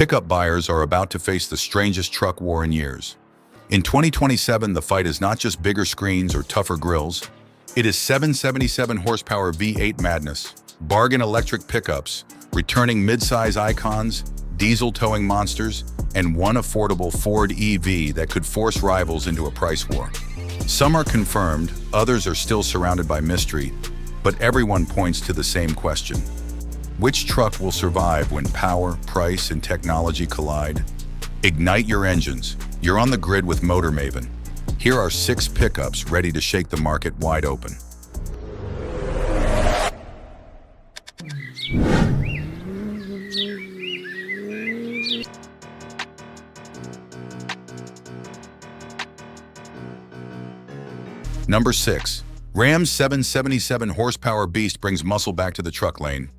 Pickup buyers are about to face the strangest truck war in years. In 2027, the fight is not just bigger screens or tougher grills. It is 777 horsepower V8 madness, bargain electric pickups, returning midsize icons, diesel towing monsters, and one affordable Ford EV that could force rivals into a price war. Some are confirmed, others are still surrounded by mystery, but everyone points to the same question. Which truck will survive when power, price, and technology collide? Ignite your engines. You're on the grid with Motor Maven. Here are 6 pickups ready to shake the market wide open. Number 6. Ram's 777 horsepower beast brings muscle back to the truck lane.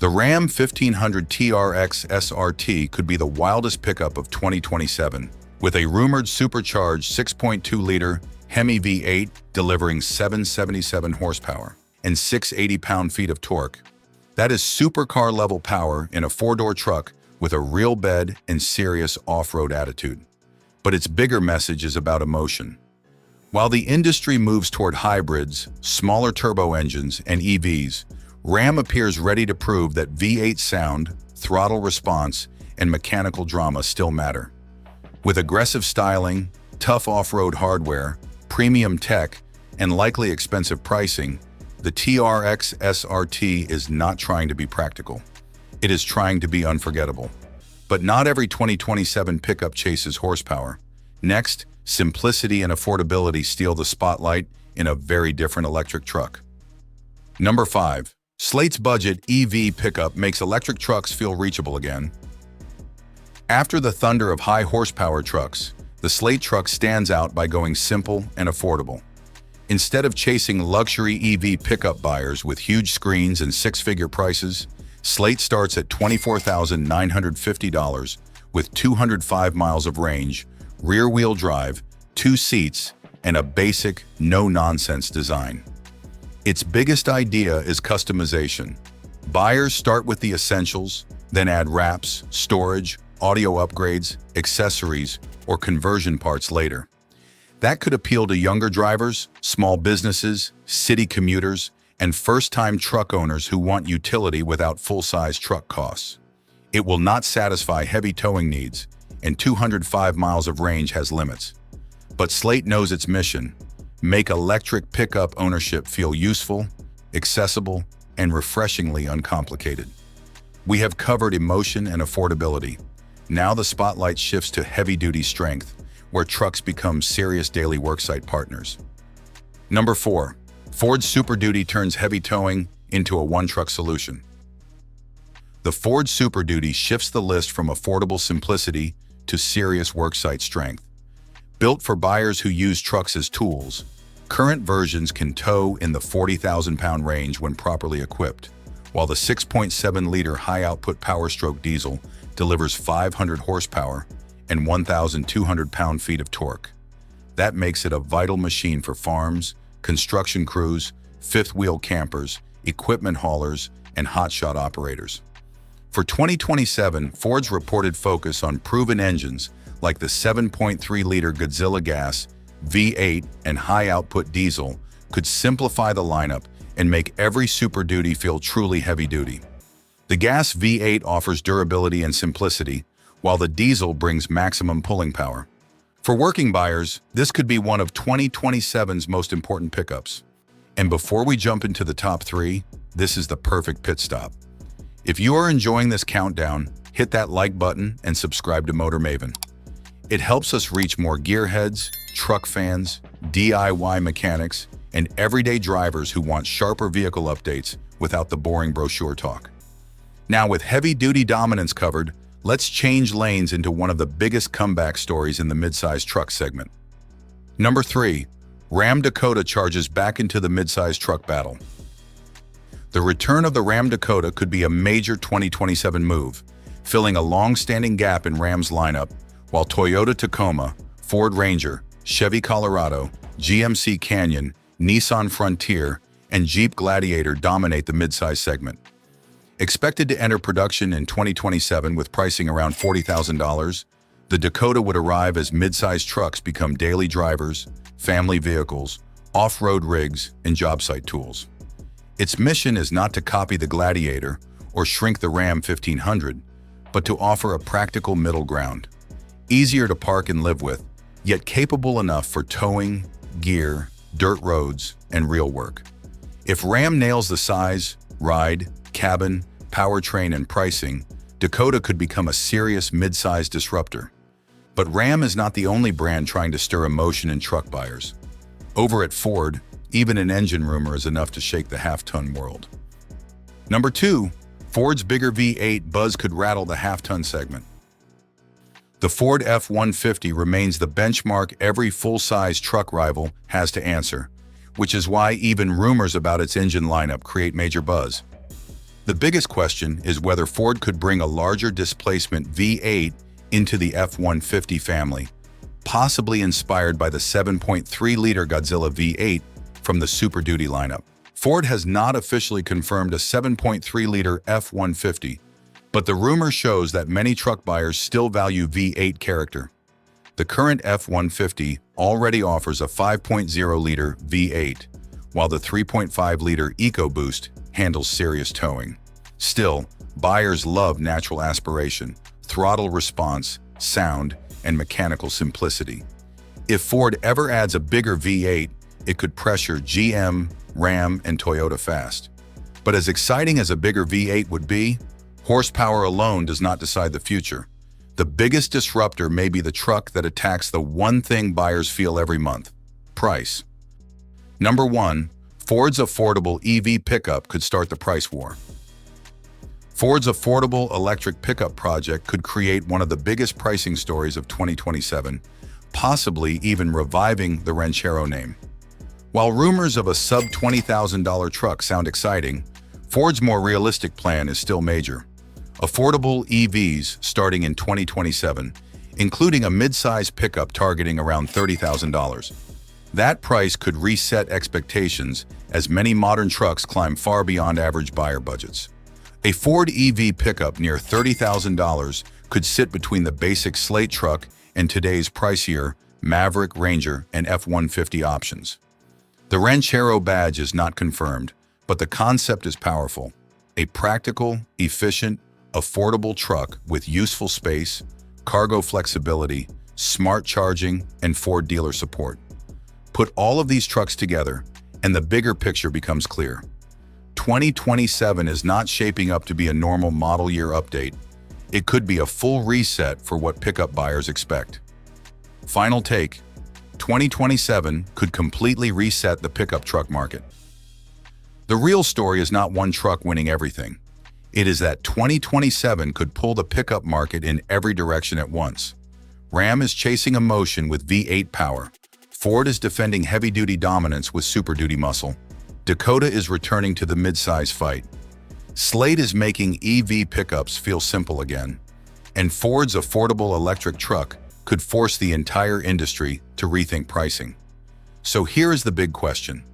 The Ram 1500 TRX SRT could be the wildest pickup of 2027, with a rumored supercharged 6.2-liter Hemi V8 delivering 777 horsepower and 680 pound-feet of torque. That is supercar-level power in a 4-door truck with a real bed and serious off-road attitude. But its bigger message is about emotion. While the industry moves toward hybrids, smaller turbo engines, and EVs, Ram appears ready to prove that V8 sound, throttle response, and mechanical drama still matter. With aggressive styling, tough off-road hardware, premium tech, and likely expensive pricing, the TRX SRT is not trying to be practical. It is trying to be unforgettable. But not every 2027 pickup chases horsepower. Next, simplicity and affordability steal the spotlight in a very different electric truck. Number 5. Slate's budget EV pickup makes electric trucks feel reachable again. After the thunder of high horsepower trucks, the Slate truck stands out by going simple and affordable. Instead of chasing luxury EV pickup buyers with huge screens and 6-figure prices, Slate starts at $24,950 with 205 miles of range, rear-wheel drive, 2 seats, and a basic, no-nonsense design. Its biggest idea is customization. Buyers start with the essentials, then add wraps, storage, audio upgrades, accessories, or conversion parts later. That could appeal to younger drivers, small businesses, city commuters, and first-time truck owners who want utility without full-size truck costs. It will not satisfy heavy towing needs, and 205 miles of range has limits. But Slate knows its mission: make electric pickup ownership feel useful, accessible, and refreshingly uncomplicated. We have covered emotion and affordability. Now the spotlight shifts to heavy-duty strength, where trucks become serious daily worksite partners. Number 4. Ford Super Duty turns heavy towing into a one-truck solution. The Ford Super Duty shifts the list from affordable simplicity to serious worksite strength. Built for buyers who use trucks as tools, current versions can tow in the 40,000-pound range when properly equipped, while the 6.7-liter high-output Powerstroke diesel delivers 500 horsepower and 1,200 pound-feet of torque. That makes it a vital machine for farms, construction crews, fifth-wheel campers, equipment haulers, and hotshot operators. For 2027, Ford's reported focus on proven engines like the 7.3-liter Godzilla gas, V8, and high-output diesel could simplify the lineup and make every Super Duty feel truly heavy-duty. The gas V8 offers durability and simplicity, while the diesel brings maximum pulling power. For working buyers, this could be one of 2027's most important pickups. And before we jump into the top 3, this is the perfect pit stop. If you are enjoying this countdown, hit that like button and subscribe to Motor Maven. It helps us reach more gearheads, truck fans, DIY mechanics, and everyday drivers who want sharper vehicle updates without the boring brochure talk. Now, with heavy-duty dominance covered, let's change lanes into one of the biggest comeback stories in the midsize truck segment. Number 3. Ram Dakota charges back into the midsize truck battle. The return of the Ram Dakota could be a major 2027 move, filling a long-standing gap in Ram's lineup, while Toyota Tacoma, Ford Ranger, Chevy Colorado, GMC Canyon, Nissan Frontier, and Jeep Gladiator dominate the midsize segment. Expected to enter production in 2027 with pricing around $40,000, the Dakota would arrive as mid-size trucks become daily drivers, family vehicles, off-road rigs, and job site tools. Its mission is not to copy the Gladiator or shrink the Ram 1500, but to offer a practical middle ground. Easier to park and live with, yet capable enough for towing, gear, dirt roads, and real work. If Ram nails the size, ride, cabin, powertrain, and pricing, Dakota could become a serious mid-size disruptor. But Ram is not the only brand trying to stir emotion in truck buyers. Over at Ford, even an engine rumor is enough to shake the half-ton world. Number 2, Ford's bigger V8 buzz could rattle the half-ton segment. The Ford F-150 remains the benchmark every full-size truck rival has to answer, which is why even rumors about its engine lineup create major buzz. The biggest question is whether Ford could bring a larger displacement V8 into the F-150 family, possibly inspired by the 7.3-liter Godzilla V8 from the Super Duty lineup. Ford has not officially confirmed a 7.3-liter F-150, but the rumor shows that many truck buyers still value V8 character. The current F-150 already offers a 5.0-liter V8, while the 3.5-liter EcoBoost handles serious towing. Still, buyers love natural aspiration, throttle response, sound, and mechanical simplicity. If Ford ever adds a bigger V8, it could pressure GM, Ram, and Toyota fast. But as exciting as a bigger V8 would be, horsepower alone does not decide the future. The biggest disruptor may be the truck that attacks the one thing buyers feel every month: price. Number 1, Ford's affordable EV pickup could start the price war. Ford's affordable electric pickup project could create one of the biggest pricing stories of 2027, possibly even reviving the Ranchero name. While rumors of a sub-$20,000 truck sound exciting, Ford's more realistic plan is still major. Affordable EVs starting in 2027, including a mid-size pickup targeting around $30,000. That price could reset expectations as many modern trucks climb far beyond average buyer budgets. A Ford EV pickup near $30,000 could sit between the basic Slate truck and today's pricier Maverick, Ranger, and F-150 options. The Ranchero badge is not confirmed, but the concept is powerful. A practical, efficient, affordable truck with useful space, cargo flexibility, smart charging, and Ford dealer support. Put all of these trucks together, and the bigger picture becomes clear. 2027 is not shaping up to be a normal model year update. It could be a full reset for what pickup buyers expect. Final take: 2027 could completely reset the pickup truck market. The real story is not one truck winning everything. It is that 2027 could pull the pickup market in every direction at once. Ram is chasing emotion with V8 power. Ford is defending heavy-duty dominance with Super Duty muscle. Dakota is returning to the mid-size fight. Slate is making EV pickups feel simple again. And Ford's affordable electric truck could force the entire industry to rethink pricing. So here is the big question.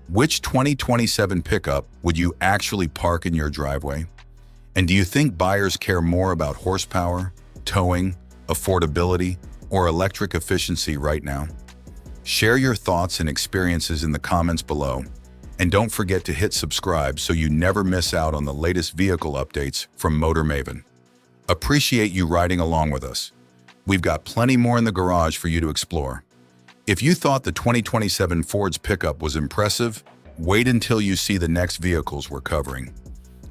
Which 2027 pickup would you actually park in your driveway? And do you think buyers care more about horsepower, towing, affordability, or electric efficiency right now? Share your thoughts and experiences in the comments below. And don't forget to hit subscribe so you never miss out on the latest vehicle updates from Motor Maven. Appreciate you riding along with us. We've got plenty more in the garage for you to explore. If you thought the 2027 Ford's pickup was impressive, wait until you see the next vehicles we're covering.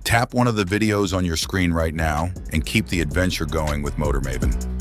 Tap one of the videos on your screen right now and keep the adventure going with Motor Maven.